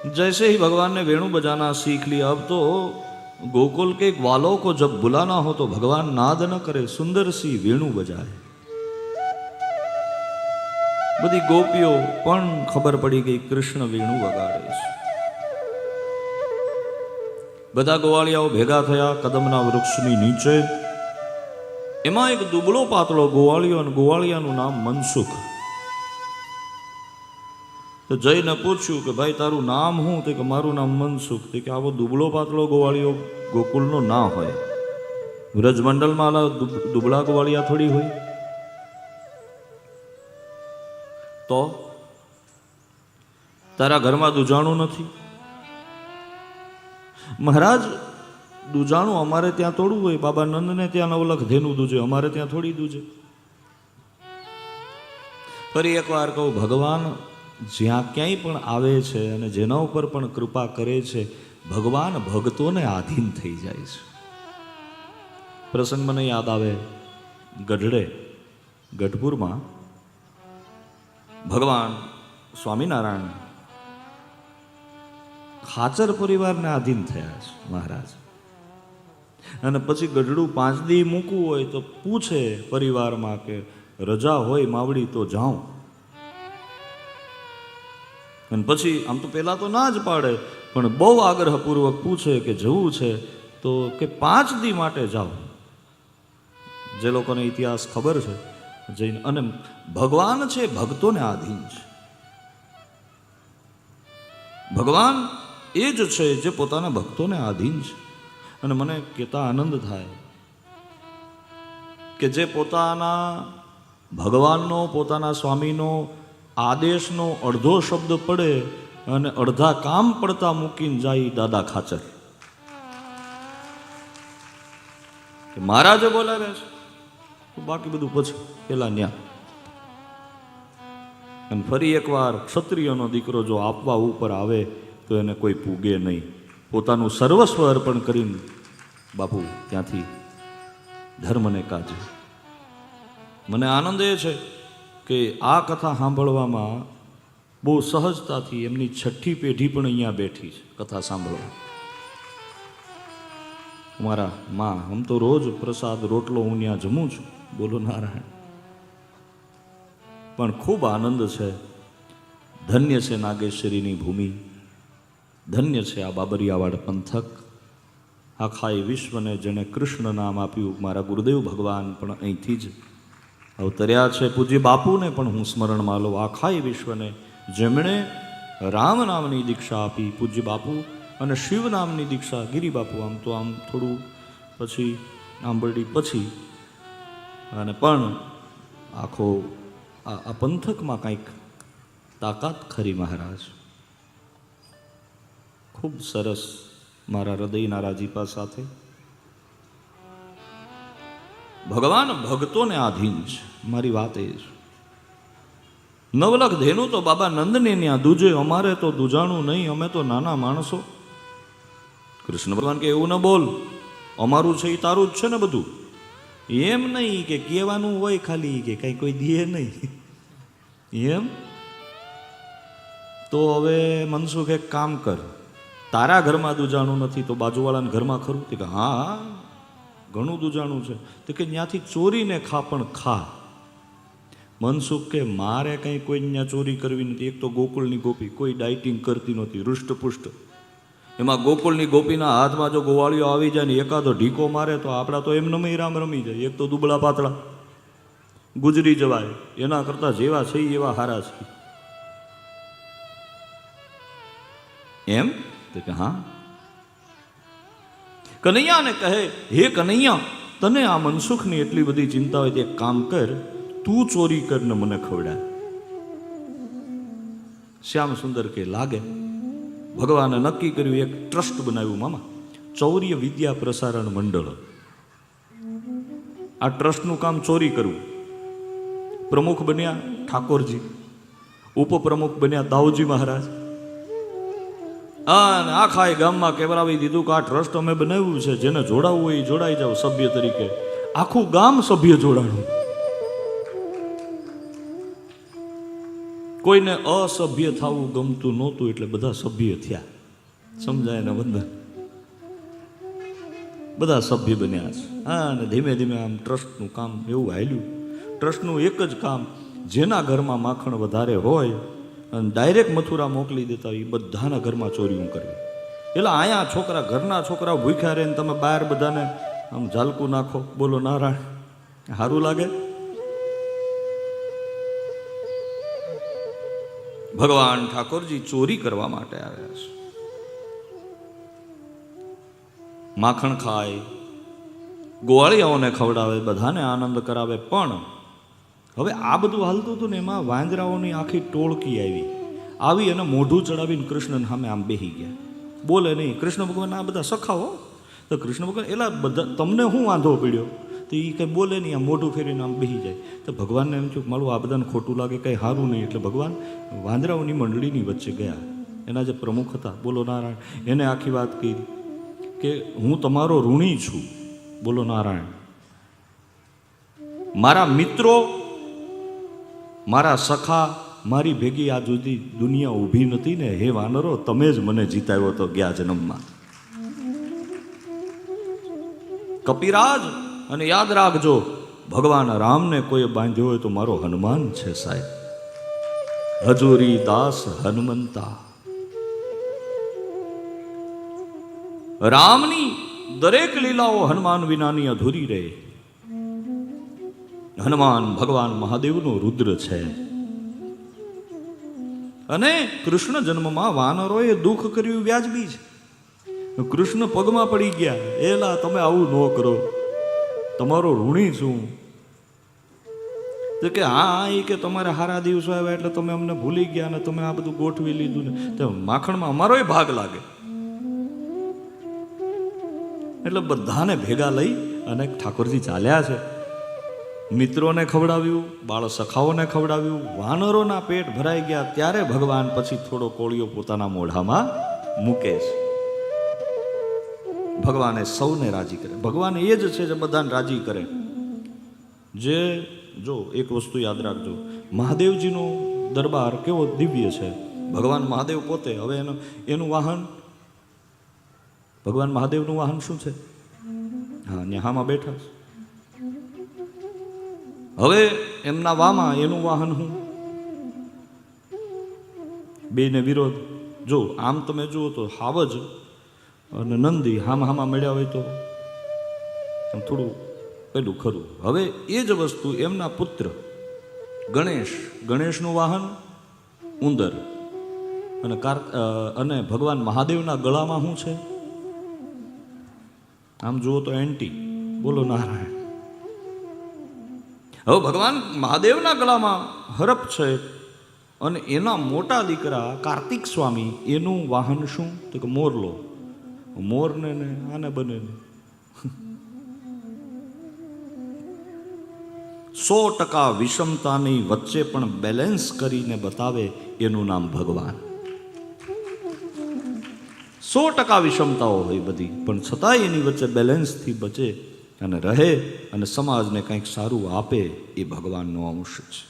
जैसे ही भगवान ने वेणु बजाना सीख लिया, अब तो गोकुल के ग्वालों को जब बुलाना हो तो भगवान नाद न करे, सुंदर सी वेणु बजाए। बधी गोपीओ पण खबर पड़ी गई कृष्ण वेणु वगाड़े छे। बधा गोवाळियाओ भेगा थया कदमना वृक्षनी नीचे। एमां एक दुबळो पातळो गोवाळियो अने गोवाळियानुं नाम मनसुख। तो जईने पूछ्યું કે ભાઈ તારું નામ શું? તો કે મારું નામ મનસુખ। તો કે આવો દુબળો પાતળો ગોવાળિયો ગોકુળનો ના હોય, વ્રજમંડળમાં દુબળા ગોવાળિયા થોડી હોય। તો તારા ઘરમાં દુજાણું નથી? મહારાજ દુજાણું અમારે ત્યાં થોડું હોય, બાબા નંદને ત્યાં 9 લાખ ધેનું દૂજે, અમારે ત્યાં થોડી દૂજે। ફરી એકવાર કહું, ભગવાન જ્યાં ક્યાંય પણ આવે છે અને જેના ઉપર પણ કૃપા કરે છે, ભગવાન ભક્તોને આધીન થઈ જાય છે। પ્રસંગ મને યાદ આવે, ગઢડે ગઢપુરમાં ભગવાન સ્વામિનારાયણ ખાચર પરિવારને આધીન થયા છે મહારાજ। અને પછી ગઢડું 5 દી મૂકવું હોય તો પૂછે પરિવારમાં કે રજા હોય માવડી તો જાઉં। અને પછી આમ તો પહેલા તો ના જ પાડે, પણ બહુ આગ્રહપૂર્વક પૂછે કે જવું છે તો કે 5 દી માટે જાઓ। જે લોકોને ઇતિહાસ ખબર છે જઈને, અને ભગવાન છે ભક્તોને આધીન છે। ભગવાન એ જ છે જે પોતાના ભક્તોને આધીન છે। અને મને કહેતા આનંદ થાય કે જે પોતાના ભગવાનનો, પોતાના સ્વામીનો આદેશનો અડધો શબ્દ પડે અને અડધા કામ પડતા મૂકીને જાય દાદા ખાચર, કે મહારાજે બોલાવ્યા છે તો બાકી બધું પછી પેલા ન્યા। અને ફરી એકવાર ક્ષત્રિયનો દીકરો જો આપવા ઉપર આવે તો એને કોઈ પૂગે નહીં। પોતાનું સર્વસ્વ અર્પણ કરીને બાપુ ત્યાંથી ધર્મને કાજે। મને આનંદ એ છે કે આ કથા સાંભળવામાં બહુ સહજતાથી એમની 6ઠ્ઠી પેઢી પણ અહીંયા બેઠી છે કથા સાંભળવા। અમારા માં, આમ તો રોજ પ્રસાદ રોટલો હું ત્યાં જમું છું, બોલો નારાયણ, પણ ખૂબ આનંદ છે। ધન્ય છે નાગેશ્વરીની ભૂમિ, ધન્ય છે આ બાબરિયાવાડ પંથક। આખા એ વિશ્વને જેને કૃષ્ણ નામ આપ્યું, મારા ગુરુદેવ ભગવાન પણ અહીંથી જ અવતર્યા છે। પૂજ્ય બાપુને પણ હું સ્મરણમાં લઉં, આખા વિશ્વને જેમણે રામ નામની દીક્ષા આપી પૂજ્ય બાપુ, અને શિવ નામની દીક્ષા ગિરી બાપુ। આમ તો આમ થોડું પછી આંબરડી પછી, અને પણ આખો આ પંથકમાં કંઈક તાકાત ખરી મહારાજ। ખૂબ સરસ, મારા હૃદયના રાજીપા સાથે ભગવાન ભક્તોને આધીન છે। મારી વાત એ છે, 9 લાખ ધેનું તો બાબા નંદને ત્યાં દૂજે, અમારે તો દૂજાણું નહીં, અમે તો નાના માણસો। કૃષ્ણ ભગવાન કે એવું ન બોલ, અમારું છે એ તારું જ છે ને બધું। એમ નહીં કે કહેવાનું હોય ખાલી કે કઈ કોઈ દે નહીં એમ। તો હવે મનસુખ એક કામ કર, તારા ઘરમાં દૂજાણું નથી તો બાજુવાળાના ઘરમાં ખરું? કે હા ઘણું દૂજાણું છે। તો કે ત્યાંથી ચોરીને ખા, પણ ખા। મનસુખ કે મારે કંઈ કોઈ ત્યાં ચોરી કરવી નથી। એક તો ગોકુળની ગોપી કોઈ ડાયટિંગ કરતી નહોતી, હૃષ્ટપુષ્ટ। એમાં ગોકુળની ગોપીના હાથમાં જો ગોવાળીઓ આવી જાય ને એકાદો ઢીકો મારે તો આપણા તો એમને રામ રમી જાય। એક તો દુબળા પાતળા ગુજરી જવાય, એના કરતાં જેવા છે એવા હારા છે એમ। તો કે હા। કનૈયાને કહે, હે કનૈયા, તને આ મનસુખની એટલી બધી ચિંતા હોય તો એક કામ કર, તું ચોરી કરીને મને ખવડાય। શ્યામ સુંદર કે લાગે। ભગવાને નક્કી કર્યું, એક ટ્રસ્ટ બનાવ્યું મામા, ચૌર્ય વિદ્યા પ્રસારણ મંડળ। આ ટ્રસ્ટનું કામ ચોરી કરવું। પ્રમુખ બન્યા ઠાકોરજી, ઉપપ્રમુખ બન્યા દાઉજી મહારાજ, અને આખા ગામમાં કેવરાવી દીધું કે આ ટ્રસ્ટ અમે બનાવ્યું છે, જેને જોડાવવું હોય એ જોડાઈ જાવ સભ્ય તરીકે। આખું ગામ સભ્ય જોડાણું। કોઈને અસભ્ય થવું ગમતું નહોતું એટલે બધા સભ્ય થયા. સમજાય ને બંધન? બધા સભ્ય બન્યા છે. હા, અને ધીમે ધીમે આમ ટ્રસ્ટનું કામ એવું હાલ્યું. ટ્રસ્ટનું એક જ કામ, જેના ઘરમાં માખણ વધારે હોય અને ડાયરેક્ટ મથુરા મોકલી દેતા હોય એ બધાના ઘરમાં ચોરીઓ કરવી. એટલે અહીંયા છોકરા, ઘરના છોકરા ભૂખ્યા રહે ને તમે બહાર બધાને આમ ઝાલકું નાખો, બોલો નારાયણ, સારું લાગે? ભગવાન ઠાકોરજી ચોરી કરવા માટે આવ્યા છે. માખણ ખાય, ગોવાળિયાઓને ખવડાવે, બધાને આનંદ કરાવે. પણ હવે આ બધું હાલતું હતું ને એમાં વાંદરાઓની આખી ટોળકી આવી અને મોઢું ચડાવીને કૃષ્ણને સામે આમ બેસી ગયા. બોલે નહીં. કૃષ્ણ ભગવાન આ બધા સખાવો. તો કૃષ્ણ ભગવાન એલા બધા તમને શું વાંધો પડ્યો? તો એ કંઈ બોલે નહીં, આમ મોઢું ફેરીને આમ બેસી જાય. તો ભગવાનને એમ થયું મારું આ બધાને ખોટું લાગે, કંઈ સારું નહીં. એટલે ભગવાન વાંદરાઓની મંડળીની વચ્ચે ગયા. એના જે પ્રમુખ હતા, બોલો નારાયણ, એને આખી વાત કરી કે હું તમારો ઋણી છું, બોલો નારાયણ. મારા મિત્રો, મારા સખા મારી ભેગી આ જુદી દુનિયા ઊભી નથી ને, હે વાનરો તમે જ મને જીતાવ્યો તો ગયા જન્મમાં. કપિરાજ, અને યાદ રાખજો, ભગવાન રામને કોઈ બાંધ્યો હોય તો મારો હનુમાન છે સાહેબ. હજુરી દાસ હનુમંતા. રામની દરેક લીલાઓ હનુમાન વિનાની અધૂરી રહે. હનુમાન ભગવાન મહાદેવનો રુદ્ર છે. અને કૃષ્ણ જન્મમાં વાનરોએ દુઃખ કર્યું વ્યાજબી છે. કૃષ્ણ પગમાં પડી ગયા, એલા તમે આવું ન કરો, તમારો ઋણી છું. તો કે હા, એ કે તમારે હારા દિવસો આવ્યા એટલે તમે અમને ભૂલી ગયા અને તમે આ બધું ગોઠવી લીધું ને, તો માખણમાં અમારોય ભાગ લાગે. એટલે બધાને ભેગા લઈ અને ઠાકોરજી ચાલ્યા છે. મિત્રોને ખવડાવ્યું, બાળ સખાઓને ખવડાવ્યું, વાનરોના પેટ ભરાઈ ગયા. ત્યારે ભગવાન પછી થોડો કોળિયો પોતાના મોઢામાં મૂકે છે. ભગવાને સૌને રાજી કરે. ભગવાન એ જ છે જે બધાને રાજી કરે. જે જો એક વસ્તુ યાદ રાખજો, મહાદેવજીનો દરબાર કેવો દિવ્ય છે. ભગવાન મહાદેવ પોતે, હવે એનું વાહન, ભગવાન મહાદેવનું વાહન શું છે? હા, ન્યાહામાં બેઠા છે. હવે એમના વામાં એનું વાહન હું, બેને વિરોધ. જો આમ તમે જુઓ તો હાવજ અને નંદી હામાં મળ્યા હોય તો થોડું પેલું ખરું. હવે એ જ વસ્તુ એમના પુત્ર ગણેશનું વાહન ઉંદર, અને ભગવાન મહાદેવના ગળામાં શું છે? આમ જુઓ તો એન્ટી, બોલો નારાયણ. હવે ભગવાન મહાદેવના ગળામાં હરપ છે અને એના મોટા દીકરા કાર્તિક સ્વામી, એનું વાહન શું? તો કે મોરલો. મોરને ને આને બને 100% વિષમતાની વચ્ચે પણ બેલેન્સ કરીને બતાવે, એનું નામ ભગવાન. 100% વિષમતાઓ હોય બધી, પણ છતાંય એની વચ્ચે બેલેન્સથી બચે અને રહે અને સમાજને કંઈક સારું આપે, એ ભગવાનનો અંશ છે.